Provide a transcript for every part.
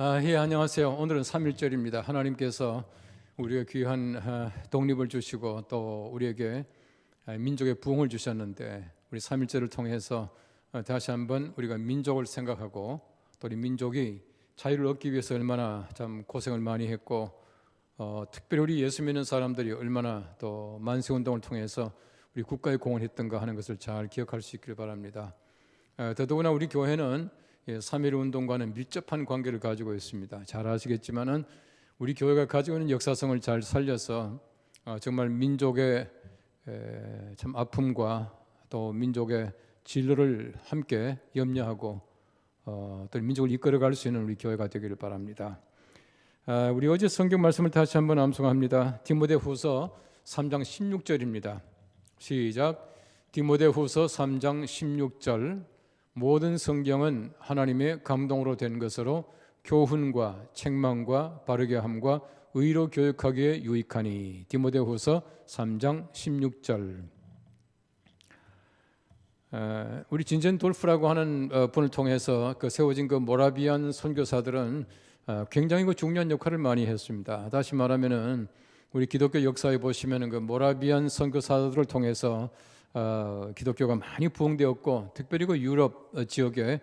예, 안녕하세요. 오늘은 3.1절입니다. 하나님께서 우리가 귀한 독립을 주시고 또 우리에게 민족의 부흥을 주셨는데 우리 3.1절을 통해서 다시 한번 우리가 민족을 생각하고 또 우리 민족이 자유를 얻기 위해서 얼마나 참 고생을 많이 했고 특별히 우리 예수 믿는 사람들이 얼마나 또 만세운동을 통해서 우리 국가에 공헌했던가 하는 것을 잘 기억할 수 있기를 바랍니다. 더더구나 우리 교회는 3.1 운동과는 밀접한 관계를 가지고 있습니다. 잘 아시겠지만은 우리 교회가 가지고 있는 역사성을 잘 살려서 정말 민족의 참 아픔과 또 민족의 진로를 함께 염려하고 또 민족을 이끌어갈 수 있는 우리 교회가 되기를 바랍니다. 우리 어제 성경 말씀을 다시 한번 암송합니다. 디모데후서 3장 16절입니다. 시작. 디모데후서 3장 16절. 모든 성경은 하나님의 감동으로 된 것으로 교훈과 책망과 바르게 함과 의로 교육하기에 유익하니. 디모데후서 3장 16절. 우리 진젠 돌프라고 하는 분을 통해서 세워진 모라비안 선교사들은 굉장히 중요한 역할을 많이 했습니다. 다시 말하면은 우리 기독교 역사에 보시면은 모라비안 선교사들을 통해서 기독교가 많이 부흥되었고 특별히 유럽 지역에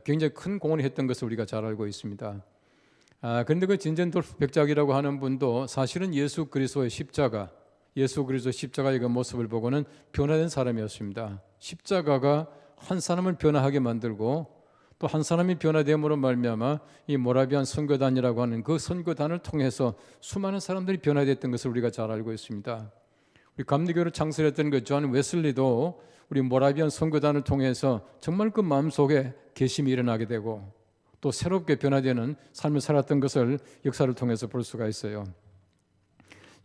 굉장히 큰 공헌을 했던 것을 우리가 잘 알고 있습니다. 그런데 진젠돌프 백작이라고 하는 분도 사실은 예수 그리스도의 십자가의 모습을 보고는 변화된 사람이었습니다. 십자가가 한 사람을 변화하게 만들고 또 한 사람이 변화됨으로 말미암아 이 모라비안 선교단이라고 하는 그 선교단을 통해서 수많은 사람들이 변화됐던 것을 우리가 잘 알고 있습니다. 우리 감리교를 창설했던 존 웨슬리도 우리 모라비안 선교단을 통해서 정말 그 마음속에 계심이 일어나게 되고 또 새롭게 변화되는 삶을 살았던 것을 역사를 통해서 볼 수가 있어요.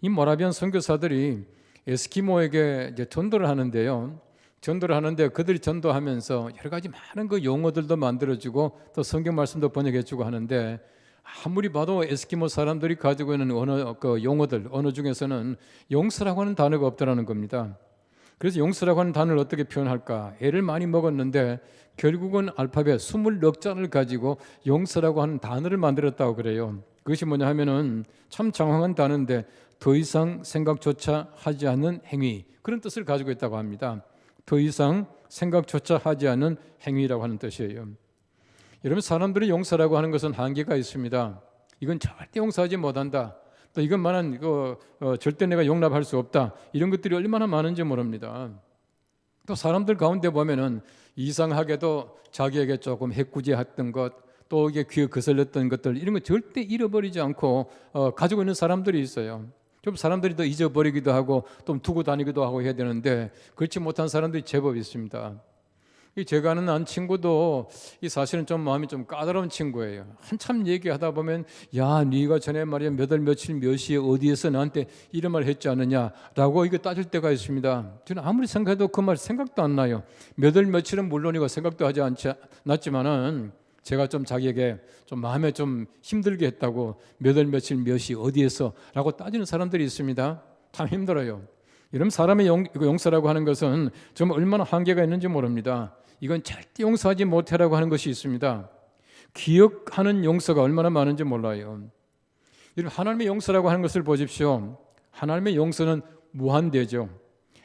이 모라비안 선교사들이 에스키모에게 이제 전도를 하는데요. 전도를 하는데 그들이 전도하면서 여러 가지 많은 용어들도 만들어주고 또 성경 말씀도 번역해주고 하는데 아무리 봐도 에스키모 사람들이 가지고 있는 언어 중에서는 용서라고 하는 단어가 없다라는 겁니다. 그래서 용서라고 하는 단어를 어떻게 표현할까? 애를 많이 먹었는데 결국은 알파벳 20넉자를 가지고 용서라고 하는 단어를 만들었다고 그래요. 그것이 뭐냐 하면은 참 장황한 단어인데 더 이상 생각조차 하지 않는 행위, 그런 뜻을 가지고 있다고 합니다. 더 이상 생각조차 하지 않는 행위라고 하는 뜻이에요. 여러분, 사람들의 용서라고 하는 것은 한계가 있습니다. 이건 절대 용서하지 못한다. 또 이것만은 절대 내가 용납할 수 없다. 이런 것들이 얼마나 많은지 모릅니다. 또 사람들 가운데 보면은 이상하게도 자기에게 조금 해꾸지했던 것, 또 이게 귀에 거슬렸던 것들, 이런 거 절대 잃어버리지 않고 가지고 있는 사람들이 있어요. 좀 사람들이 더 잊어버리기도 하고 또 두고 다니기도 하고 해야 되는데 그렇지 못한 사람들이 제법 있습니다. 제가 아는 한 친구도 이 사실은 좀 마음이 좀 까다로운 친구예요. 한참 얘기하다 보면 야, 네가 전에 말이야 몇 월 며칠 몇 시에 어디에서 나한테 이런 말 했지 않느냐라고 이거 따질 때가 있습니다. 저는 아무리 생각해도 그 말 생각도 안 나요. 몇 월 며칠은 물론이고 생각도 하지 않았지만은 제가 좀 자기에게 좀 마음에 좀 힘들게 했다고 몇 월 며칠 몇 시 어디에서라고 따지는 사람들이 있습니다. 참 힘들어요. 이런 사람의 용서라고 하는 것은 정말 얼마나 한계가 있는지 모릅니다. 이건 절대 용서하지 못해라고 하는 것이 있습니다. 기억하는 용서가 얼마나 많은지 몰라요. 여러분, 하나님의 용서라고 하는 것을 보십시오. 하나님의 용서는 무한대죠.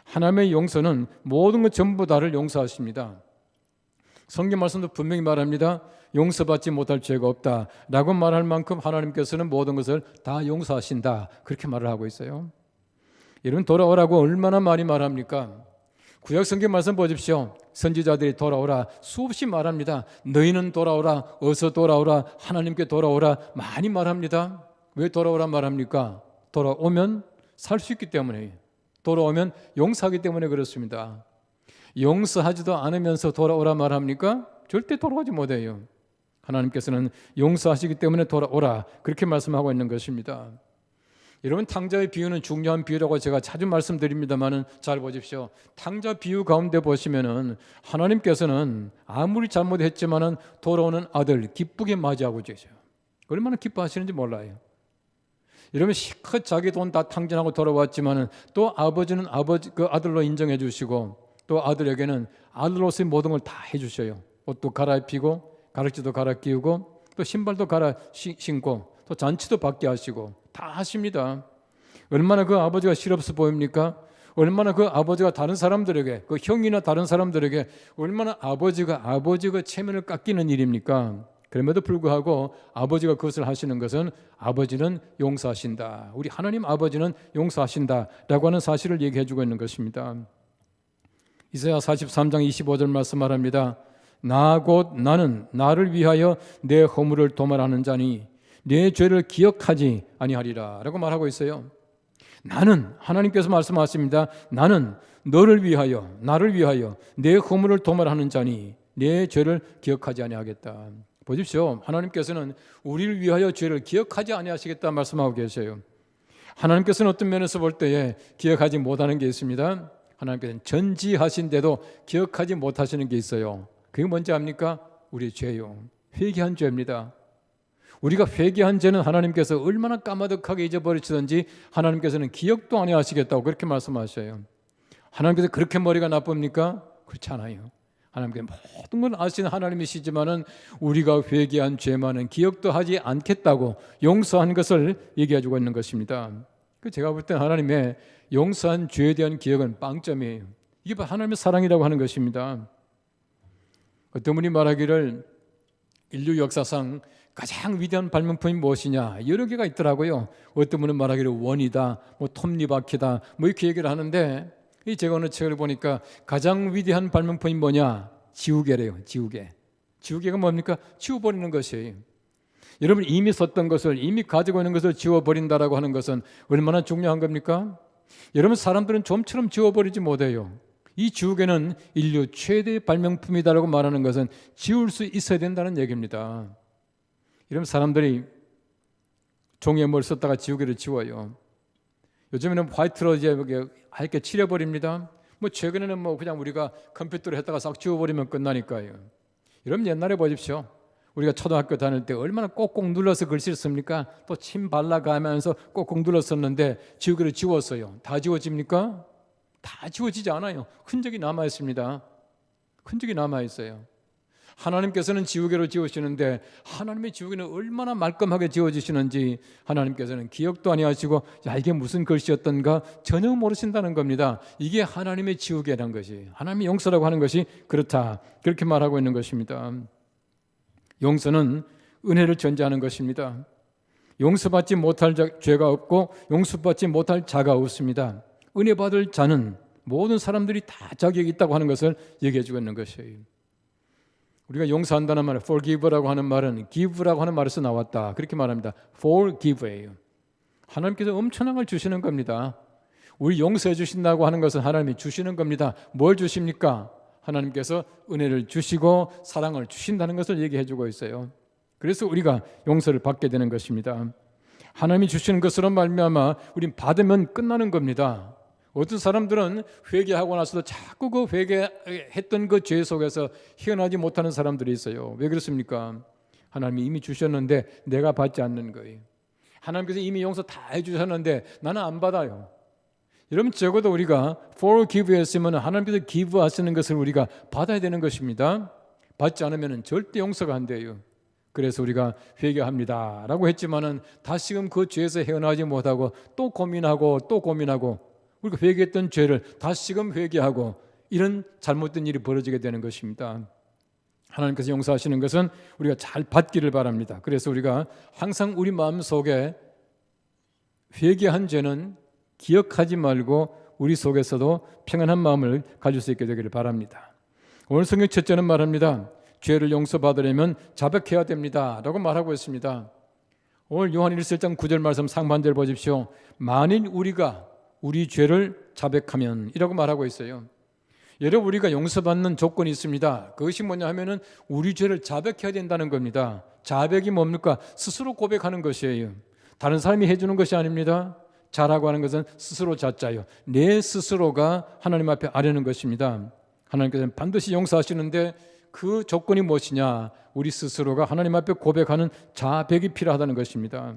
하나님의 용서는 모든 것 전부 다를 용서하십니다. 성경 말씀도 분명히 말합니다. 용서받지 못할 죄가 없다 라고 말할 만큼 하나님께서는 모든 것을 다 용서하신다, 그렇게 말을 하고 있어요. 여러분, 돌아오라고 얼마나 많이 말합니까? 구약 성경 말씀 보십시오. 선지자들이 돌아오라 수없이 말합니다. 너희는 돌아오라, 어서 돌아오라, 하나님께 돌아오라 많이 말합니다. 왜 돌아오라 말합니까? 돌아오면 살 수 있기 때문에, 돌아오면 용서하기 때문에 그렇습니다. 용서하지도 않으면서 돌아오라 말합니까? 절대 돌아오지 못해요. 하나님께서는 용서하시기 때문에 돌아오라, 그렇게 말씀하고 있는 것입니다. 여러분, 탕자의 비유는 중요한 비유라고 제가 자주 말씀드립니다만은 잘 보십시오. 탕자 비유 가운데 보시면은 하나님께서는 아무리 잘못했지만은 돌아오는 아들 기쁘게 맞이하고 계세요. 얼마나 기뻐하시는지 몰라요. 여러분, 실컷 자기 돈 다 탕진하고 돌아왔지만은 또 아버지는 아버지 그 아들로 인정해 주시고 또 아들에게는 아들로서의 모든 걸 다 해주셔요. 옷도 갈아입히고 가르치도 갈아 끼우고 또 신발도 갈아 신고 또 잔치도 받게 하시고 다 하십니다. 얼마나 그 아버지가 실없어 보입니까? 얼마나 그 아버지가 다른 사람들에게, 그 형이나 다른 사람들에게 얼마나 아버지가 체면을 깎이는 일입니까? 그럼에도 불구하고 아버지가 그것을 하시는 것은 아버지는 용서하신다. 우리 하나님 아버지는 용서하신다라고 하는 사실을 얘기해 주고 있는 것입니다. 이사야 43장 25절 말씀합니다. 나 곧 나는 나를 위하여 내 허물을 도말하는 자니 내 죄를 기억하지 아니하리라 라고 말하고 있어요. 나는, 하나님께서 말씀하십니다. 나는 너를 위하여, 나를 위하여 내 허물을 도말하는 자니 내 죄를 기억하지 아니하겠다. 보십시오. 하나님께서는 우리를 위하여 죄를 기억하지 아니하시겠다 말씀하고 계세요. 하나님께서는 어떤 면에서 볼 때에 기억하지 못하는 게 있습니다. 하나님께서는 전지하신데도 기억하지 못하시는 게 있어요. 그게 뭔지 압니까? 우리의 죄요. 회개한 죄입니다. 우리가 회개한 죄는 하나님께서 얼마나 까마득하게 잊어버리시든지 하나님께서는 기억도 안 하시겠다고 그렇게 말씀하셔요. 하나님께서 그렇게 머리가 나쁩니까? 그렇지 않아요. 하나님께서 모든 걸 아시는 하나님이시지만은 우리가 회개한 죄만은 기억도 하지 않겠다고 용서한 것을 얘기해 주고 있는 것입니다. 제가 볼 때는 하나님의 용서한 죄에 대한 기억은 빵점이에요. 이게 바로 하나님의 사랑이라고 하는 것입니다. 어떤 분이 말하기를 인류 역사상 가장 위대한 발명품이 무엇이냐 여러 개가 있더라고요. 어떤 분은 말하기를 원이다, 톱니바퀴다 이렇게 얘기를 하는데 제가 어느 책을 보니까 가장 위대한 발명품이 뭐냐? 지우개래요. 지우개가 뭡니까? 지워버리는 것이에요. 여러분 이미 썼던 것을, 이미 가지고 있는 것을 지워버린다라고 하는 것은 얼마나 중요한 겁니까? 여러분 사람들은 좀처럼 지워버리지 못해요. 이 지우개는 인류 최대의 발명품이다라고 말하는 것은 지울 수 있어야 된다는 얘기입니다. 이런 사람들이 종이에 뭘 썼다가 지우개를 지워요. 요즘에는 화이트로 이제 하얗게 칠해버립니다. 최근에는 그냥 우리가 컴퓨터로 했다가 싹 지워버리면 끝나니까요. 여러분 옛날에 보십시오. 우리가 초등학교 다닐 때 얼마나 꼭꼭 눌러서 글씨를 씁니까? 또 침 발라가면서 꼭꼭 눌렀었는데 지우개를 지웠어요. 다 지워집니까? 다 지워지지 않아요. 흔적이 남아있습니다. 흔적이 남아있어요. 하나님께서는 지우개로 지우시는데 하나님의 지우개는 얼마나 말끔하게 지워지시는지 하나님께서는 기억도 아니하시고 이게 무슨 글씨였던가 전혀 모르신다는 겁니다. 이게 하나님의 지우개라는 것이, 하나님의 용서라고 하는 것이 그렇다, 그렇게 말하고 있는 것입니다. 용서는 은혜를 전제하는 것입니다. 용서받지 못할 죄가 없고 용서받지 못할 자가 없습니다. 은혜 받을 자는 모든 사람들이 다 자격이 있다고 하는 것을 얘기해 주고 있는 것이에요. 우리가 용서한다는 말, forgive라고 하는 말은 give라고 하는 말에서 나왔다, 그렇게 말합니다. forgive예요. 하나님께서 엄청난 걸 주시는 겁니다. 우리 용서해 주신다고 하는 것은 하나님이 주시는 겁니다. 뭘 주십니까? 하나님께서 은혜를 주시고 사랑을 주신다는 것을 얘기해 주고 있어요. 그래서 우리가 용서를 받게 되는 것입니다. 하나님이 주시는 것으로 말미암아 우린 받으면 끝나는 겁니다. 어떤 사람들은 회개하고 나서도 자꾸 그 회개했던 그 죄 속에서 헤어나지 못하는 사람들이 있어요. 왜 그렇습니까? 하나님이 이미 주셨는데 내가 받지 않는 거예요. 하나님께서 이미 용서 다 해주셨는데 나는 안 받아요. 여러분 적어도 우리가 forgive 했으면 하나님께서 give 하시는 것을 우리가 받아야 되는 것입니다. 받지 않으면 절대 용서가 안 돼요. 그래서 우리가 회개합니다 라고 했지만은 다시금 그 죄에서 헤어나지 못하고 또 고민하고 우리가 회개했던 죄를 다시금 회개하고 이런 잘못된 일이 벌어지게 되는 것입니다. 하나님께서 용서하시는 것은 우리가 잘 받기를 바랍니다. 그래서 우리가 항상 우리 마음속에 회개한 죄는 기억하지 말고 우리 속에서도 평안한 마음을 가질 수 있게 되기를 바랍니다. 오늘 성경 첫째는 말합니다. 죄를 용서받으려면 자백해야 됩니다 라고 말하고 있습니다. 오늘 요한 1장 9절 말씀 상반절 보십시오. 만일 우리가 우리 죄를 자백하면 이라고 말하고 있어요. 여러분 우리가 용서받는 조건이 있습니다. 그것이 뭐냐 하면은 우리 죄를 자백해야 된다는 겁니다. 자백이 뭡니까? 스스로 고백하는 것이에요. 다른 사람이 해주는 것이 아닙니다. 자라고 하는 것은 스스로 자자요. 내 스스로가 하나님 앞에 아뢰는 것입니다. 하나님께서는 반드시 용서하시는데 그 조건이 무엇이냐? 우리 스스로가 하나님 앞에 고백하는 자백이 필요하다는 것입니다.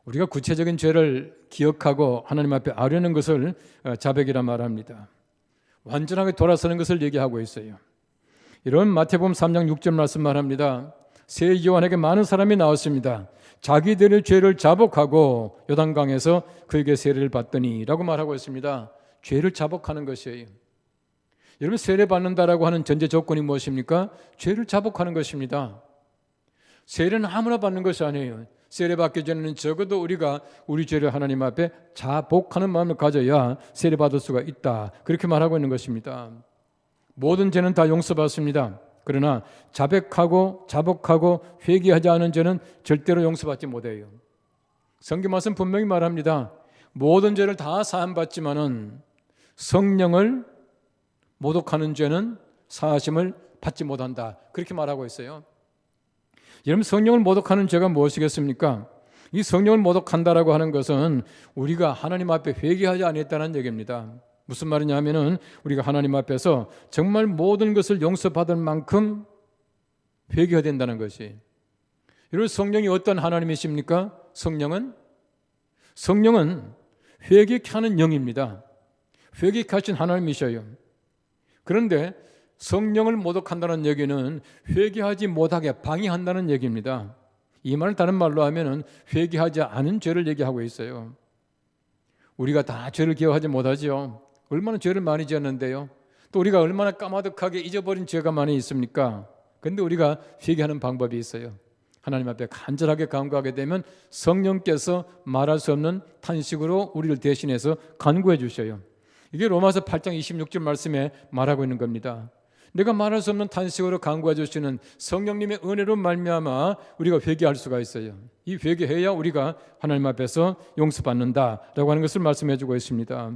우리가 구체적인 죄를 기억하고 하나님 앞에 아뢰는 것을 자백이라 말합니다. 완전하게 돌아서는 것을 얘기하고 있어요. 이런 마태복음 3장 6절 말씀 말합니다. 새 요한에게 많은 사람이 나왔습니다. 자기들의 죄를 자복하고 요단강에서 그에게 세례를 받더니 라고 말하고 있습니다. 죄를 자복하는 것이에요. 여러분, 세례 받는다라고 하는 전제 조건이 무엇입니까? 죄를 자복하는 것입니다. 세례는 아무나 받는 것이 아니에요. 세례 받기 전에는 적어도 우리가 우리 죄를 하나님 앞에 자복하는 마음을 가져야 세례 받을 수가 있다, 그렇게 말하고 있는 것입니다. 모든 죄는 다 용서받습니다. 그러나 자복하고 회개하지 않은 죄는 절대로 용서받지 못해요. 성경 말씀 분명히 말합니다. 모든 죄를 다 사함받지만은 성령을 모독하는 죄는 사하심을 받지 못한다, 그렇게 말하고 있어요. 여러분, 성령을 모독하는 죄가 무엇이겠습니까? 이 성령을 모독한다라고 하는 것은 우리가 하나님 앞에 회개하지 않았다는 얘기입니다. 무슨 말이냐 하면은 우리가 하나님 앞에서 정말 모든 것을 용서받을 만큼 회개해야 된다는 것이. 여러분, 성령이 어떤 하나님이십니까? 성령은 회개케 하는 영입니다. 회개케 하신 하나님이셔요. 그런데 성령을 모독한다는 얘기는 회개하지 못하게 방해한다는 얘기입니다. 이 말을 다른 말로 하면은 회개하지 않은 죄를 얘기하고 있어요. 우리가 다 죄를 기억하지 못하죠. 얼마나 죄를 많이 지었는데요. 또 우리가 얼마나 까마득하게 잊어버린 죄가 많이 있습니까? 그런데 우리가 회개하는 방법이 있어요. 하나님 앞에 간절하게 간구하게 되면 성령께서 말할 수 없는 탄식으로 우리를 대신해서 간구해 주셔요. 이게 로마서 8장 26절 말씀에 말하고 있는 겁니다. 내가 말할 수 없는 탄식으로 간구해 주시는 성령님의 은혜로 말미암아 우리가 회개할 수가 있어요. 이 회개해야 우리가 하나님 앞에서 용서받는다라고 하는 것을 말씀해 주고 있습니다.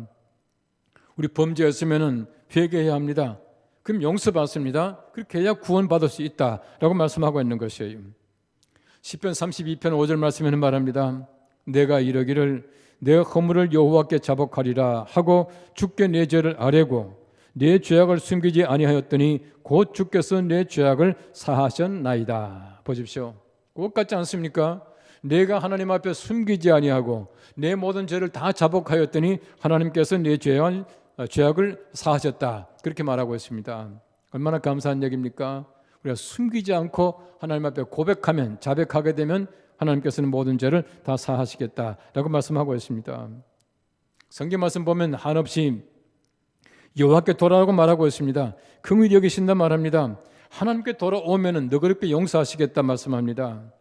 우리 범죄했으면 회개해야 합니다. 그럼 용서받습니다. 그렇게 해야 구원받을 수 있다라고 말씀하고 있는 것이에요. 시편 32편 5절 말씀에는 말합니다. 내가 이르기를 내 허물을 여호와께 자복하리라 하고 주께 내 죄를 아뢰고 내 죄악을 숨기지 아니하였더니 곧 주께서 내 죄악을 사하셨나이다. 보십시오. 꼭 같지 않습니까? 내가 하나님 앞에 숨기지 아니하고 내 모든 죄를 다 자복하였더니 하나님께서 내 죄악을 사하셨다, 그렇게 말하고 있습니다. 얼마나 감사한 얘기입니까? 우리가 숨기지 않고 하나님 앞에 고백하면, 자백하게 되면 하나님께서는 모든 죄를 다 사하시겠다라고 말씀하고 있습니다. 성경 말씀 보면 한없이 여호와께 돌아오라고 말하고 있습니다. 긍휼히 여기신다 말합니다. 하나님께 돌아오면은 너그럽게 용서하시겠다 말씀합니다.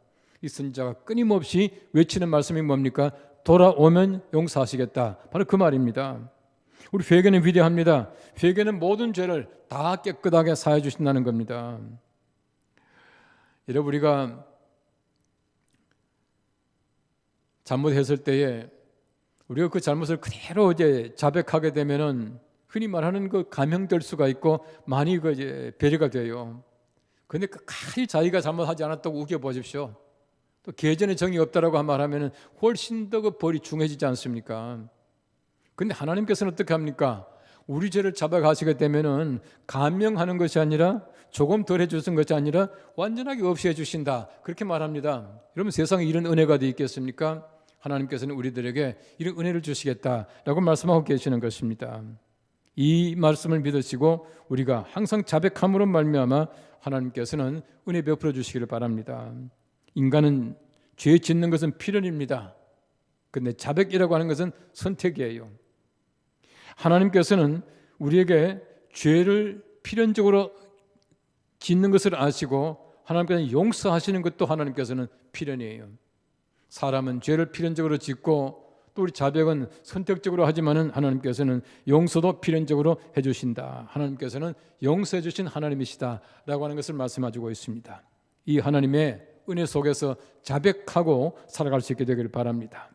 이 선지자가 끊임없이 외치는 말씀이 뭡니까? 돌아오면 용서하시겠다, 바로 그 말입니다. 우리 회개는 위대합니다. 회개는 모든 죄를 다 깨끗하게 사해 주신다는 겁니다. 여러분, 우리가 잘못했을 때에 우리가 그 잘못을 그대로 이제 자백하게 되면은 흔히 말하는 그 감형될 수가 있고 많이 그 이제 배려가 돼요. 그런데 끝까지 자기가 잘못하지 않았다고 우겨 보십시오. 또 계전에 정이 없다라고 말하면은 훨씬 더 그 벌이 중해지지 않습니까? 그런데 하나님께서는 어떻게 합니까? 우리 죄를 자백하시게 되면은 감명하는 것이 아니라, 조금 덜 해주신 것이 아니라 완전하게 없이 해주신다, 그렇게 말합니다. 여러분, 세상에 이런 은혜가 어디 있겠습니까? 하나님께서는 우리들에게 이런 은혜를 주시겠다라고 말씀하고 계시는 것입니다. 이 말씀을 믿으시고 우리가 항상 자백함으로 말미암아 하나님께서는 은혜 베풀어 주시기를 바랍니다. 인간은 죄 짓는 것은 필연입니다. 그런데 자백이라고 하는 것은 선택이에요. 하나님께서는 우리에게 죄를 필연적으로 짓는 것을 아시고 하나님께서는 용서하시는 것도 하나님께서는 필연이에요. 사람은 죄를 필연적으로 짓고 또 우리 자백은 선택적으로 하지만은 하나님께서는 용서도 필연적으로 해주신다. 하나님께서는 용서해 주신 하나님이시다라고 하는 것을 말씀해주고 있습니다. 이 하나님의 은혜 속에서 자백하고 살아갈 수 있게 되기를 바랍니다.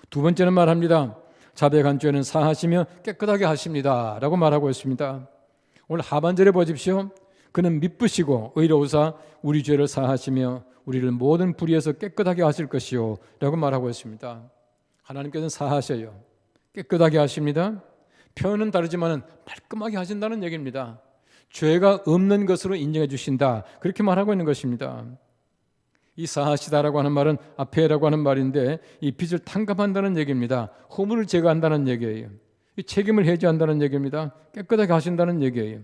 두 번째는 말합니다. 자백한 죄는 사하시며 깨끗하게 하십니다 라고 말하고 있습니다. 오늘 하반절에 보십시오. 그는 미쁘시고 의로우사 우리 죄를 사하시며 우리를 모든 불의에서 깨끗하게 하실 것이요 라고 말하고 있습니다. 하나님께서는 사하셔요. 깨끗하게 하십니다. 표현은 다르지만 말끔하게 하신다는 얘기입니다. 죄가 없는 것으로 인정해 주신다, 그렇게 말하고 있는 것입니다. 이 사하시다라고 하는 말은 아페라고 하는 말인데 이 빚을 탕감한다는 얘기입니다. 허물을 제거한다는 얘기예요. 이 책임을 해지한다는 얘기입니다. 깨끗하게 하신다는 얘기예요.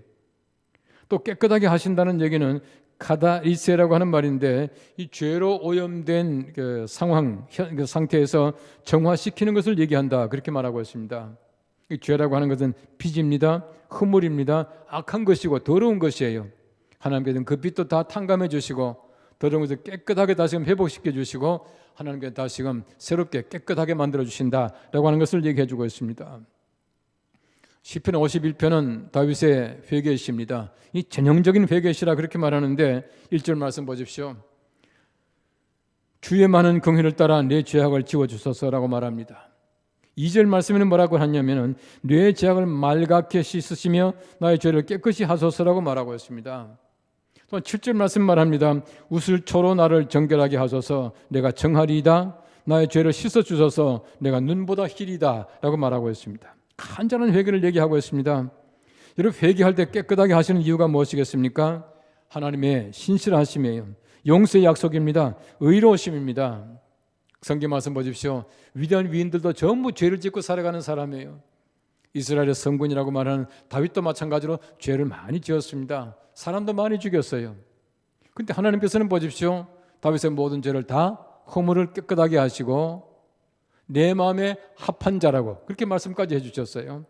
또 깨끗하게 하신다는 얘기는 카다리세라고 하는 말인데, 이 죄로 오염된 그 상황, 그 상태에서 정화시키는 것을 얘기한다, 그렇게 말하고 있습니다. 이 죄라고 하는 것은 빚입니다, 허물입니다, 악한 것이고 더러운 것이에요. 하나님께서는 그 빚도 다 탕감해 주시고 더러운 것을 깨끗하게 다시금 회복시켜 주시고 하나님께서 다시금 새롭게 깨끗하게 만들어 주신다라고 하는 것을 얘기해 주고 있습니다. 시편 51편은 다윗의 회개시입니다. 이 전형적인 회개시라 그렇게 말하는데 1절 말씀 보십시오. 주의 많은 긍휼을 따라 내 죄악을 지워주소서라고 말합니다. 2절 말씀에는 뭐라고 하냐면은 내 죄악을 말갛게 씻으시며 나의 죄를 깨끗이 하소서라고 말하고 있습니다. 또 7절 말씀 말합니다. 웃을초로 나를 정결하게 하소서 내가 정하리이다. 나의 죄를 씻어주소서 내가 눈보다 희리다 라고 말하고 있습니다. 간절한 회개를 얘기하고 있습니다. 여러분, 회개할 때 깨끗하게 하시는 이유가 무엇이겠습니까? 하나님의 신실하심이에요. 용서의 약속입니다. 의로우심입니다. 성경 말씀 보십시오. 위대한 위인들도 전부 죄를 짓고 살아가는 사람이에요. 이스라엘의 성군이라고 말하는 다윗도 마찬가지로 죄를 많이 지었습니다. 사람도 많이 죽였어요. 그런데 하나님께서는 보십시오. 다윗의 모든 죄를 다 허물을 깨끗하게 하시고 내 마음에 합한 자라고 그렇게 말씀까지 해주셨어요.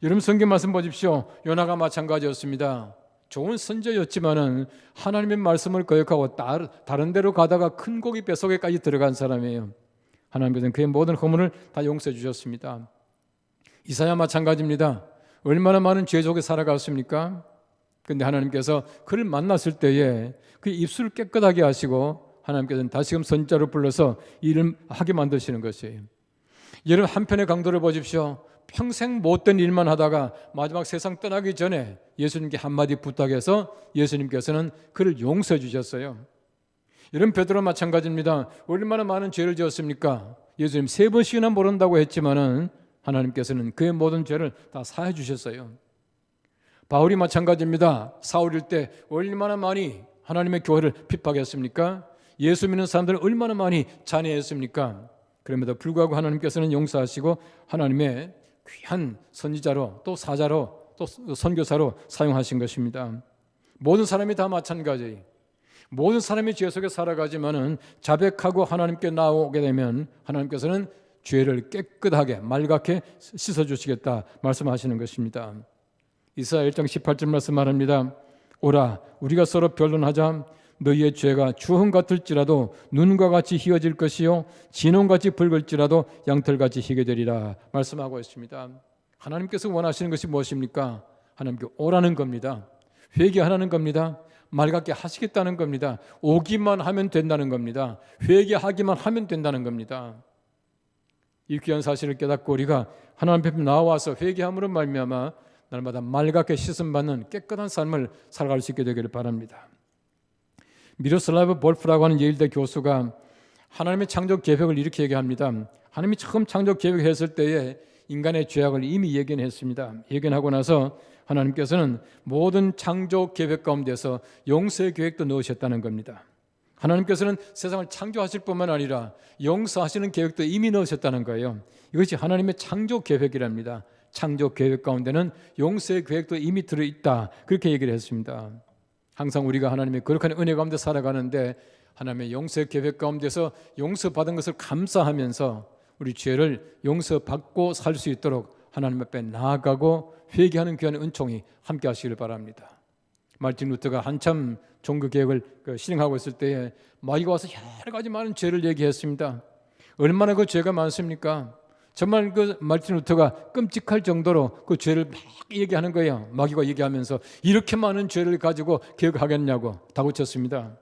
여러분, 성경 말씀 보십시오. 요나가 마찬가지였습니다. 좋은 선조였지만은 하나님의 말씀을 거역하고 다른 데로 가다가 큰 고기 뱃속에까지 들어간 사람이에요. 하나님께서는 그의 모든 허물을 다 용서해 주셨습니다. 이사야 마찬가지입니다. 얼마나 많은 죄 속에 살아갔습니까? 그런데 하나님께서 그를 만났을 때에 그 입술을 깨끗하게 하시고 하나님께서는 다시금 선지자로 불러서 일을 하게 만드시는 것이에요. 여러분, 한편의 강도를 보십시오. 평생 못된 일만 하다가 마지막 세상 떠나기 전에 예수님께 한마디 부탁해서 예수님께서는 그를 용서해 주셨어요. 여러분, 베드로 마찬가지입니다. 얼마나 많은 죄를 지었습니까? 예수님 3번씩이나 모른다고 했지만은 하나님께서는 그의 모든 죄를 다 사해 주셨어요. 바울이 마찬가지입니다. 사울일 때 얼마나 많이 하나님의 교회를 핍박했습니까? 예수 믿는 사람들을 얼마나 많이 잔해했습니까? 그럼에도 불구하고 하나님께서는 용서하시고 하나님의 귀한 선지자로 또 사자로 또 선교사로 사용하신 것입니다. 모든 사람이 다 마찬가지예요. 모든 사람이 죄 속에 살아가지만은 자백하고 하나님께 나오게 되면 하나님께서는 죄를 깨끗하게 말갛게 씻어주시겠다 말씀하시는 것입니다. 이사야 1장 18절 말씀 말합니다. 오라 우리가 서로 변론하자. 너희의 죄가 주홍 같을지라도 눈과 같이 희어질 것이요 진홍같이 붉을지라도 양털같이 희게 되리라 말씀하고 있습니다. 하나님께서 원하시는 것이 무엇입니까? 하나님께 오라는 겁니다. 회개하라는 겁니다. 말같게 하시겠다는 겁니다. 오기만 하면 된다는 겁니다. 회개하기만 하면 된다는 겁니다. 이 귀한 사실을 깨닫고 우리가 하나님 앞에 나와서 회개함으로 말미암아 날마다 말같게 씻음받는 깨끗한 삶을 살아갈 수 있게 되기를 바랍니다. 미로슬라브 볼프라고 하는 예일대 교수가 하나님의 창조 계획을 이렇게 얘기합니다. 하나님이 처음 창조 계획했을 때에 인간의 죄악을 이미 예견했습니다. 예견하고 나서 하나님께서는 모든 창조 계획 가운데서 용서의 계획도 넣으셨다는 겁니다. 하나님께서는 세상을 창조하실 뿐만 아니라 용서하시는 계획도 이미 넣으셨다는 거예요. 이것이 하나님의 창조 계획이랍니다. 창조 계획 가운데는 용서의 계획도 이미 들어있다, 그렇게 얘기를 했습니다. 항상 우리가 하나님의 거룩한 은혜 가운데 살아가는데 하나님의 용서의 계획 가운데서 용서받은 것을 감사하면서 우리 죄를 용서받고 살 수 있도록 하나님 앞에 나아가고 회개하는 귀한 은총이 함께 하시길 바랍니다. 마르틴 루터가 한참 종교 개혁을 실행하고 있을 때에 마귀가 와서 여러 가지 많은 죄를 얘기했습니다. 얼마나 그 죄가 많습니까? 정말 그 마르틴 루터가 끔찍할 정도로 그 죄를 막 얘기하는 거예요. 마귀가 얘기하면서 이렇게 많은 죄를 가지고 개혁하겠냐고 다그쳤습니다.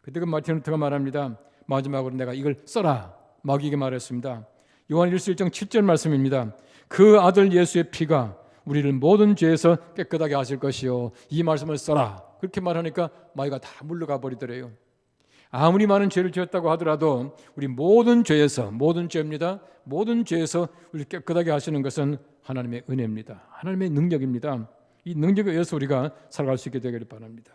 그때 그 마르틴 루터가 말합니다. 마지막으로 내가 이걸 써라, 마귀에게 말했습니다. 요한 1서 1장 7절 말씀입니다. 그 아들 예수의 피가 우리를 모든 죄에서 깨끗하게 하실 것이요 이 말씀을 써라, 그렇게 말하니까 마귀가 다 물러가 버리더래요. 아무리 많은 죄를 지었다고 하더라도 우리 모든 죄에서, 모든 죄입니다, 모든 죄에서 우리 깨끗하게 하시는 것은 하나님의 은혜입니다. 하나님의 능력입니다. 이 능력에 의해서 우리가 살아갈 수 있게 되기를 바랍니다.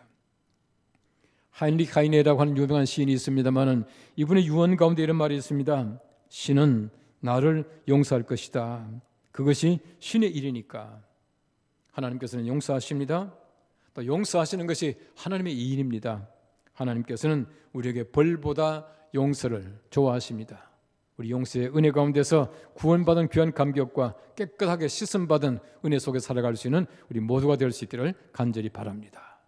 하인리히 하이네라고 하는 유명한 시인이 있습니다만 이분의 유언 가운데 이런 말이 있습니다. 신은 나를 용서할 것이다. 그것이 신의 일이니까. 하나님께서는 용서하십니다. 또 용서하시는 것이 하나님의 일입니다. 하나님께서는 우리에게 벌보다 용서를 좋아하십니다. 우리 용서의 은혜 가운데서 구원받은 귀한 감격과 깨끗하게 씻음받은 은혜 속에 살아갈 수 있는 우리 모두가 될 수 있기를 간절히 바랍니다.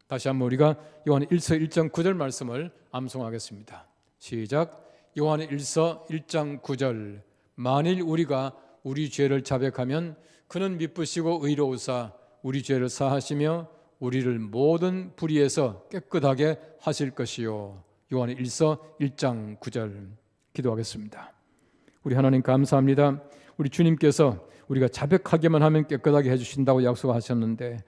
다시 한번 우리가 요한 1서 1장 9절 말씀을 암송하겠습니다. 시작. 요한 1서 1장 9절. 만일 우리가 우리 죄를 자백하면 그는 미쁘시고 의로우사 우리 죄를 사하시며 우리를 모든 불의에서 깨끗하게 하실 것이요. 요한 1서 1장 9절. 기도하겠습니다. 우리 하나님 감사합니다. 우리 주님께서 우리가 자백하기만 하면 깨끗하게 해주신다고 약속하셨는데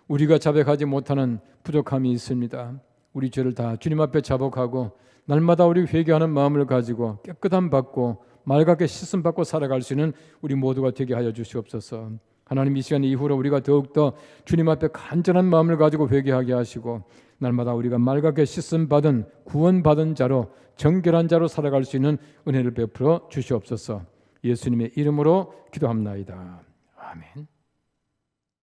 우리가 자백하지 못하는 부족함이 있습니다. 우리 죄를 다 주님 앞에 자복하고 날마다 우리 회개하는 마음을 가지고 깨끗함 받고 맑게 씻음 받고 살아갈 수 있는 우리 모두가 되게 하여 주시옵소서. 하나님, 이 시간 이후로 우리가 더욱더 주님 앞에 간절한 마음을 가지고 회개하게 하시고 날마다 우리가 맑게 씻음 받은 구원받은 자로 정결한 자로 살아갈 수 있는 은혜를 베풀어 주시옵소서. 예수님의 이름으로 기도합나이다. 아멘.